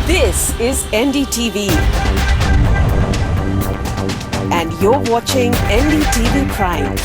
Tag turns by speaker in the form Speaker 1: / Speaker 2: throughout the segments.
Speaker 1: This is NDTV, and you're watching NDTV Prime.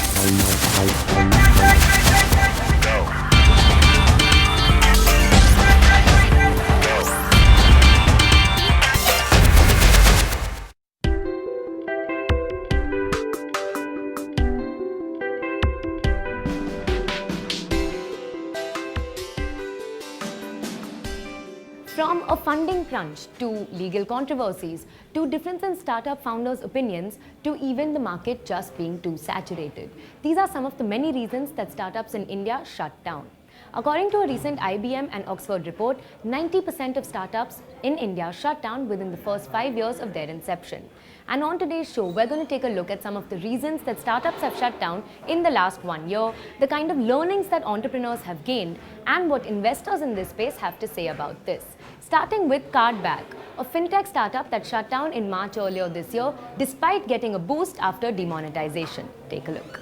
Speaker 2: From a funding crunch to legal controversies to difference in startup founders' opinions to even the market just being too saturated. These are some of the many reasons that startups in India shut down. According to a recent IBM and Oxford report, 90% of startups in India shut down within the first 5 years of their inception. And on today's show, we're going to take a look at some of the reasons that startups have shut down in the last 1 year, the kind of learnings that entrepreneurs have gained, and what investors in this space have to say about this. Starting with Cardback, a fintech startup that shut down in March earlier this year, despite getting a boost after demonetization. Take a look.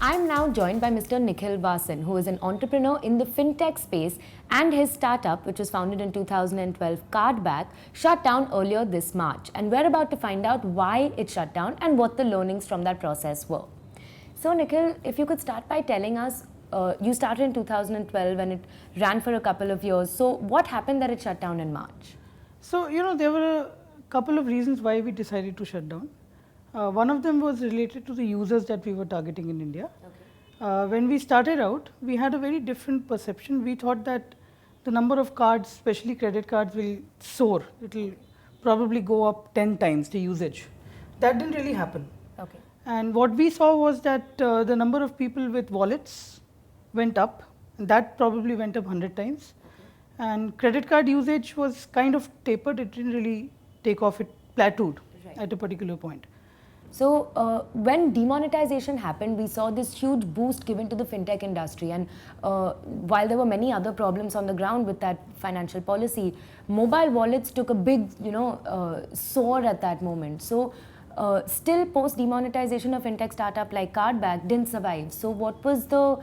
Speaker 2: I'm now joined by Mr. Nikhil Vasan, who is an entrepreneur in the fintech space, and his startup, which was founded in 2012, Cardback, shut down earlier this March. And we're about to find out why it shut down and what the learnings from that process were. So Nikhil, if you could start by telling us, you started in 2012 and it ran for a couple of years. So what happened that it shut down in March?
Speaker 3: So, there were a couple of reasons why we decided to shut down. One of them was related to the users that we were targeting in India.
Speaker 2: Okay.
Speaker 3: When we started out, we had a very different perception. We thought that the number of cards, especially credit cards, will soar. It will probably go up 10 times the usage. That didn't really happen.
Speaker 2: Okay.
Speaker 3: And what we saw was that the number of people with wallets went up, and that probably went up 100 times. Okay. And credit card usage was kind of tapered. It didn't really take off. It plateaued at a particular point.
Speaker 2: So when demonetization happened, we saw this huge boost given to the fintech industry, and while there were many other problems on the ground with that financial policy, mobile wallets took a big, soar at that moment. So still post demonetization, of fintech startup like Cardback didn't survive. So what was the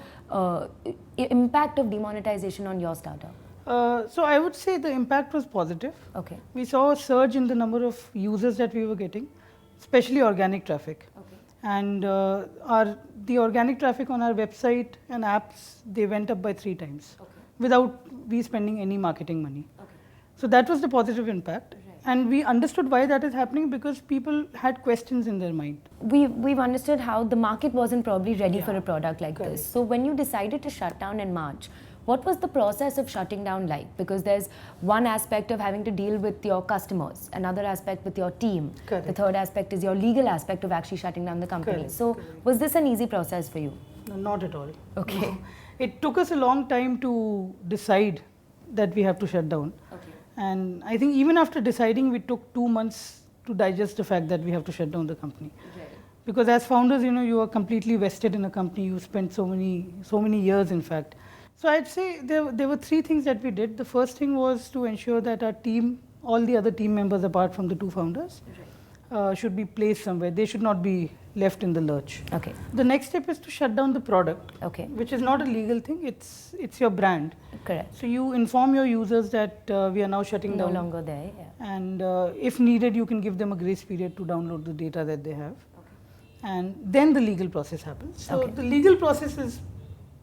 Speaker 2: impact of demonetization on your startup?
Speaker 3: So I would say the impact was positive.
Speaker 2: Okay.
Speaker 3: We saw a surge in the number of users that we were getting, especially organic traffic.
Speaker 2: Okay.
Speaker 3: And the organic traffic on our website and apps, they went up by 3 times.
Speaker 2: Okay.
Speaker 3: Without we spending any marketing money.
Speaker 2: Okay.
Speaker 3: So that was the positive impact.
Speaker 2: Right.
Speaker 3: And we understood why that is happening because people had questions in their mind.
Speaker 2: We've understood how the market wasn't probably ready for a product like
Speaker 3: Correct.
Speaker 2: this. So when you decided to shut down in March, what was the process of shutting down like? Because there's one aspect of having to deal with your customers, another aspect with your team.
Speaker 3: Correct.
Speaker 2: The third aspect is your legal aspect of actually shutting down the company.
Speaker 3: Correct.
Speaker 2: So was this an easy process for you?
Speaker 3: No, not at all.
Speaker 2: Okay.
Speaker 3: No. It took us a long time to decide that we have to shut down.
Speaker 2: Okay.
Speaker 3: And I think even after deciding, we took 2 months to digest the fact that we have to shut down the company.
Speaker 2: Right.
Speaker 3: Because as founders, you are completely vested in a company. You spent so many years, in fact. So I'd say there were 3 things that we did. The first thing was to ensure that our team, all the other team members apart from the 2 founders, should be placed somewhere. They should not be left in the lurch.
Speaker 2: Okay.
Speaker 3: The next step is to shut down the product,
Speaker 2: Okay.
Speaker 3: which is not a legal thing. It's your brand.
Speaker 2: Correct.
Speaker 3: So you inform your users that we are now shutting
Speaker 2: No
Speaker 3: down.
Speaker 2: longer there. Yeah.
Speaker 3: And if needed, you can give them a grace period to download the data that they have. Okay. And then the legal process happens. So
Speaker 2: Okay.
Speaker 3: the legal process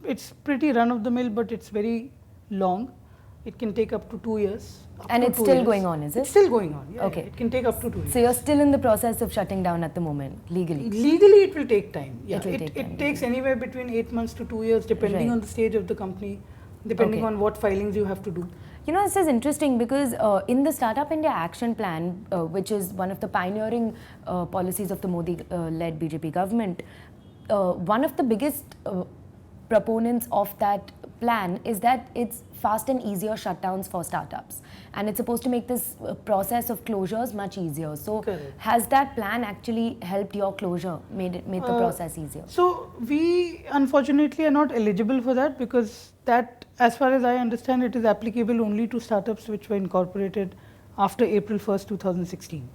Speaker 3: it's pretty run of the mill, but it's very long. It can take up to 2 years.
Speaker 2: And it's still going on, is it?
Speaker 3: It's still going on. Yeah,
Speaker 2: Okay.
Speaker 3: yeah. It can take up to 2 years.
Speaker 2: So you're still in the process of shutting down at the moment, legally?
Speaker 3: Legally, it will take time. Yeah,
Speaker 2: It will take time.
Speaker 3: It takes anywhere between 8 months to 2 years, depending
Speaker 2: Right.
Speaker 3: on the stage of the company, depending
Speaker 2: Okay.
Speaker 3: on what filings you have to do.
Speaker 2: This is interesting because in the Startup India Action Plan, which is one of the pioneering policies of the Modi-led BJP government, one of the biggest proponents of that plan is that it's fast and easier shutdowns for startups, and it's supposed to make this process of closures much easier. So
Speaker 3: Correct.
Speaker 2: has that plan actually helped your closure, made the process easier?
Speaker 3: So we unfortunately are not eligible for that because that, as far as I understand, it is applicable only to startups which were incorporated after April 1st, 2016.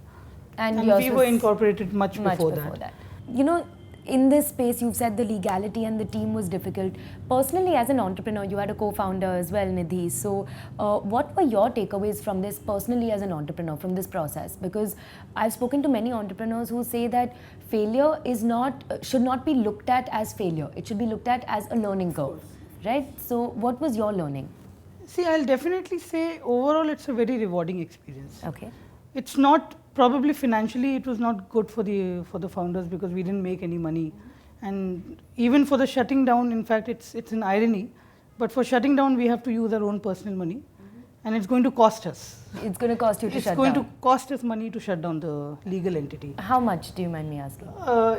Speaker 3: And
Speaker 2: yours
Speaker 3: we
Speaker 2: was
Speaker 3: were incorporated much before
Speaker 2: that. You know, in this space, you've said the legality and the team was difficult. Personally, as an entrepreneur, you had a co-founder as well, Nidhi. So, what were your takeaways from this personally as an entrepreneur, from this process? Because I've spoken to many entrepreneurs who say that failure is not should not be looked at as failure. It should be looked at as a learning curve, right? So, what was your learning?
Speaker 3: See, I'll definitely say overall it's a very rewarding experience.
Speaker 2: Okay.
Speaker 3: It's not probably financially it was not good for the founders because we didn't make any money, and even for the shutting down, in fact it's an irony, but for shutting down we have to use our own personal money, and it's going to cost us.
Speaker 2: It's going to cost you to shut down.
Speaker 3: It's going to cost us money to shut down the legal entity.
Speaker 2: How much, do you mind me asking?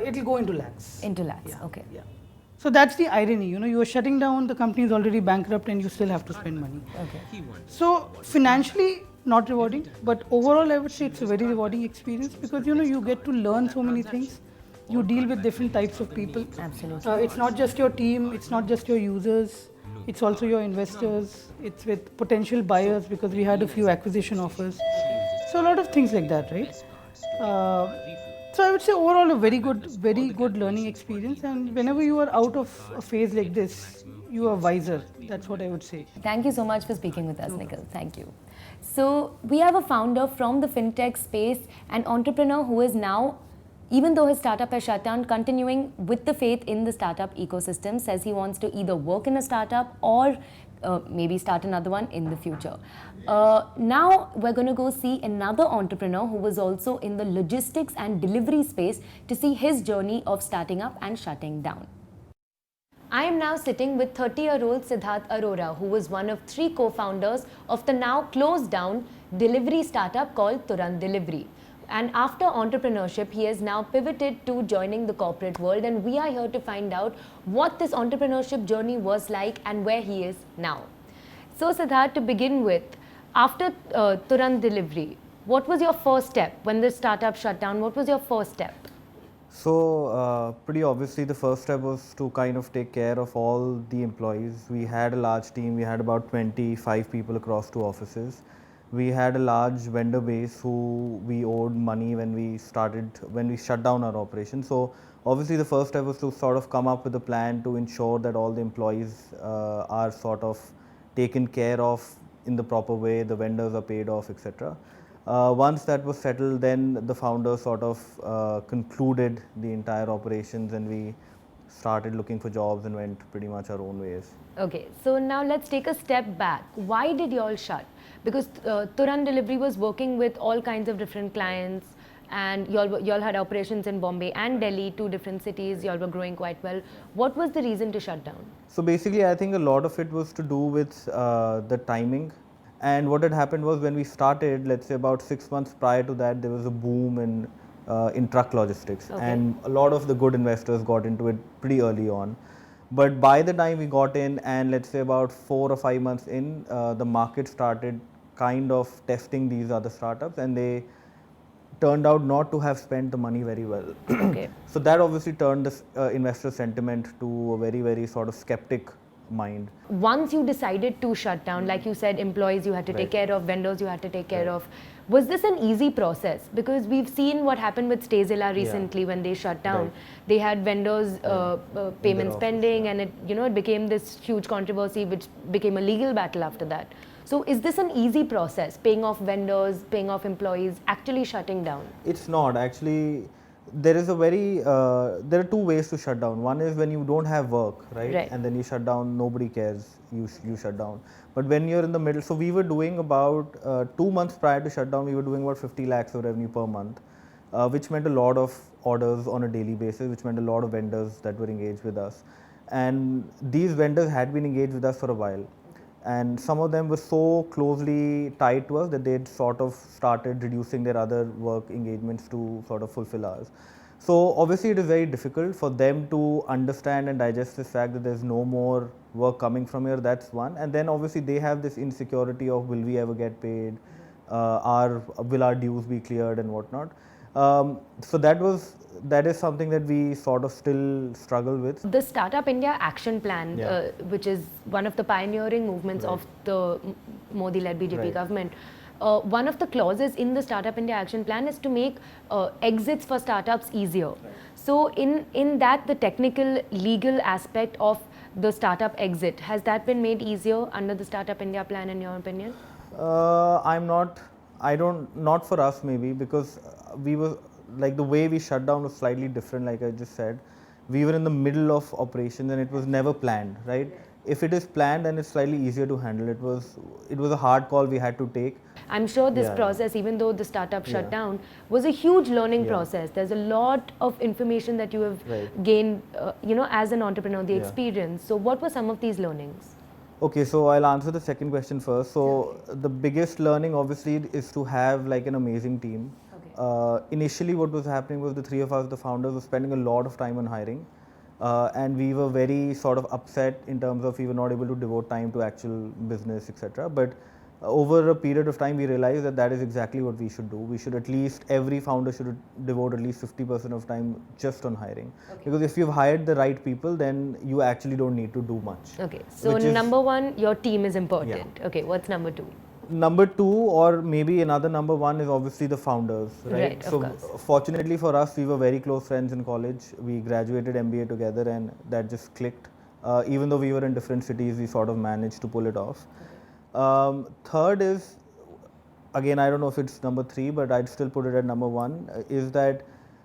Speaker 3: It'll go into lakhs.
Speaker 2: Into lakhs,
Speaker 3: Yeah,
Speaker 2: okay.
Speaker 3: yeah. So that's the irony, you are shutting down, the company is already bankrupt and you still have to spend money.
Speaker 2: Okay.
Speaker 3: So financially not rewarding, but overall I would say it's a very rewarding experience because you get to learn so many things. You deal with different types of people.
Speaker 2: Absolutely.
Speaker 3: It's not just your team, it's not just your users, it's also your investors, it's with potential buyers because we had a few acquisition offers. So a lot of things like that, right? So I would say overall a very good learning experience, and whenever you are out of a phase like this, you are wiser. That's what I would say.
Speaker 2: Thank you so much for speaking with us, Nikhil. Thank you. So we have a founder from the fintech space, an entrepreneur who is now, even though his startup has shut down, continuing with the faith in the startup ecosystem, says he wants to either work in a startup or maybe start another one in the future. Now we're going to go see another entrepreneur who was also in the logistics and delivery space to see his journey of starting up and shutting down. I am now sitting with 30-year-old Siddharth Arora, who was one of 3 co-founders of the now closed down delivery startup called Turant Delivery. And after entrepreneurship, he has now pivoted to joining the corporate world, and we are here to find out what this entrepreneurship journey was like and where he is now. So Siddharth, to begin with, after Turant Delivery, what was your first step when the startup shut down? What was your first step?
Speaker 4: So pretty obviously the first step was to kind of take care of all the employees. We had a large team, we had about 25 people across 2 offices. We had a large vendor base who we owed money when we shut down our operation. So obviously the first step was to sort of come up with a plan to ensure that all the employees are sort of taken care of in the proper way, the vendors are paid off, etc. Once that was settled, then the founder sort of concluded the entire operations, and we started looking for jobs and went pretty much our own ways.
Speaker 2: Okay, so now let's take a step back. Why did you all shut? Because Turant Delivery was working with all kinds of different clients, and you all had operations in Bombay and Delhi, 2 different cities. You all were growing quite well. What was the reason to shut down?
Speaker 4: So basically, I think a lot of it was to do with the timing. And what had happened was when we started, let's say about 6 months prior to that, there was a boom in truck logistics, and a lot of the good investors got into it pretty early on. But by the time we got in, and let's say about 4 or 5 months in, the market started kind of testing these other startups, and they turned out not to have spent the money very well.
Speaker 2: Okay.
Speaker 4: So that obviously turned the investor sentiment to a very sort of skeptic mind.
Speaker 2: Once you decided to shut down, like you said, employees you had to take care of, vendors you had to take care of. Was this an easy process? Because we've seen what happened with Stayzilla recently when they shut down. They had vendors payments pending, and it became this huge controversy which became a legal battle after that. So is this an easy process, paying off vendors, paying off employees, actually shutting down?
Speaker 4: It's not actually. There is there are 2 ways to shut down. One is when you don't have work, right? And then you shut down, nobody cares, you shut down. But when you're in the middle, so we were doing about 2 months prior to shutdown, we were doing about 50 lakhs of revenue per month, which meant a lot of orders on a daily basis, which meant a lot of vendors that were engaged with us. And these vendors had been engaged with us for a while. And some of them were so closely tied to us that they'd sort of started reducing their other work engagements to sort of fulfill ours. So obviously it is very difficult for them to understand and digest this fact that there's no more work coming from here. That's one. And then obviously they have this insecurity of, will we ever get paid? Will our dues be cleared and whatnot? So that is something that we sort of still struggle with.
Speaker 2: The Startup India Action Plan, which is one of the pioneering movements of the Modi-led BJP government, one of the clauses in the Startup India Action Plan is to make exits for startups easier. So in that, the technical legal aspect of the startup exit, has that been made easier under the Startup India plan in your opinion?
Speaker 4: Not for us maybe, because we were, like, the way we shut down was slightly different, like I just said. We were in the middle of operations and it was never planned, right? If it is planned, then it's slightly easier to handle. It was a hard call we had to take.
Speaker 2: I'm sure this
Speaker 4: Yeah.
Speaker 2: process, even though the startup shut
Speaker 4: Yeah.
Speaker 2: down, was a huge learning
Speaker 4: Yeah.
Speaker 2: process. There's a lot of information that you have
Speaker 4: Right.
Speaker 2: gained, as an entrepreneur, the
Speaker 4: Yeah.
Speaker 2: experience. So what were some of these learnings?
Speaker 4: Okay, so I'll answer the second question first. So the biggest learning obviously is to have like an amazing team. Initially what was happening was the three of us, the founders, were spending a lot of time on hiring. And we were very sort of upset in terms of we were not able to devote time to actual business, etc. But over a period of time, we realized that that is exactly what we should do. We should at least, every founder should devote at least 50% of time just on hiring. Because if you've hired the right people, then you actually don't need to do much.
Speaker 2: Okay, so
Speaker 4: Which is-
Speaker 2: number one, your team is important. Okay, what's number two?
Speaker 4: Number two, or maybe another number one, is obviously the founders, right?
Speaker 2: Right, of
Speaker 4: So
Speaker 2: course.
Speaker 4: fortunately for us, we were very close friends in college. We graduated MBA together, and that just clicked. Even though we were in different cities, we sort of managed to pull it off. Third is, again, I don't know if it's number three, but I'd still put it at number one, is that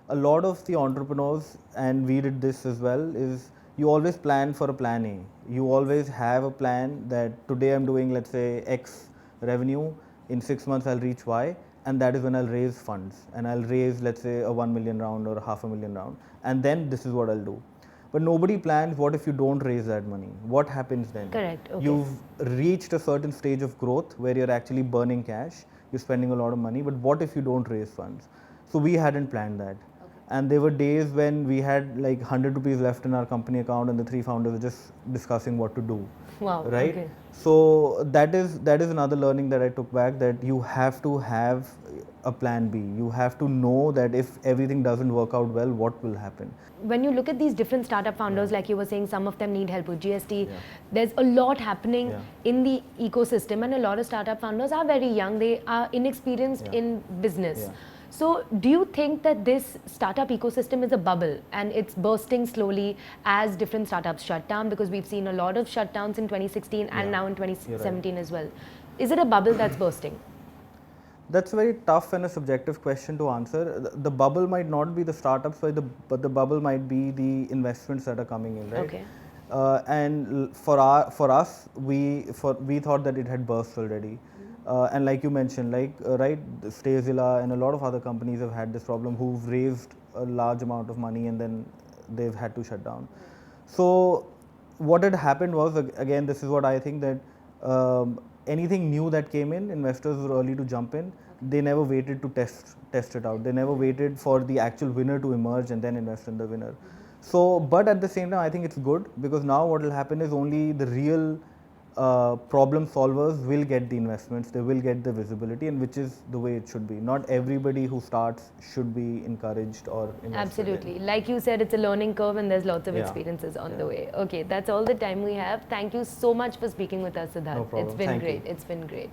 Speaker 4: a lot of the entrepreneurs, and we did this as well, is you always plan for a plan A. You always have a plan that today I'm doing, let's say, X revenue, in 6 months I'll reach Y, and that is when I'll raise funds, and I'll raise, let's say, a 1 million round or a $500,000 round, and then this is what I'll do. But nobody plans what if you don't raise that money? What happens then?
Speaker 2: Correct, okay.
Speaker 4: You've reached a certain stage of growth where you're actually burning cash, you're spending a lot of money, but what if you don't raise funds? So we hadn't planned that. And there were days when we had like 100 rupees left in our company account and the three founders were just discussing what to do.
Speaker 2: Wow,
Speaker 4: Right?
Speaker 2: okay.
Speaker 4: So that is another learning that I took back, that you have to have a plan B. You have to know that if everything doesn't work out well, what will happen.
Speaker 2: When you look at these different startup founders, like you were saying, some of them need help with GST. There's a lot happening in the ecosystem, and a lot of startup founders are very young. They are inexperienced in business.
Speaker 4: Yeah.
Speaker 2: So do you think that this startup ecosystem is a bubble and it's bursting slowly as different startups shut down? Because we've seen a lot of shutdowns in 2016 and now in 2017 as well. Is it a bubble that's bursting?
Speaker 4: That's a very tough and a subjective question to answer. The bubble might not be the startups, but the bubble might be the investments that are coming in, right?
Speaker 2: Okay.
Speaker 4: And for us, we thought that it had burst already. And like you mentioned, right, Stayzilla and a lot of other companies have had this problem, who've raised a large amount of money and then they've had to shut down. So what had happened was, again, this is what I think, that anything new that came in, investors were early to jump in. They never waited to test it out. They never waited for the actual winner to emerge and then invest in the winner. So, but at the same time, I think it's good, because now what will happen is only the real problem solvers will get the investments, they will get the visibility, and which is the way it should be. Not everybody who starts should be encouraged or invested in.
Speaker 2: Absolutely. Like you said, it's a learning curve and there's lots of
Speaker 4: Yeah.
Speaker 2: experiences on the way. Okay, that's all the time we have. Thank you so much for speaking with us, Siddharth.
Speaker 4: No problem.
Speaker 2: It's been
Speaker 4: Thank
Speaker 2: great.
Speaker 4: you.
Speaker 2: It's been great.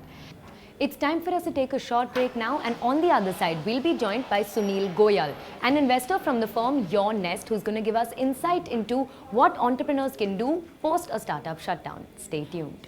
Speaker 2: It's time for us to take a short break now, and on the other side, we'll be joined by Sunil Goyal, an investor from the firm Your Nest, who's going to give us insight into what entrepreneurs can do post a startup shutdown. Stay tuned.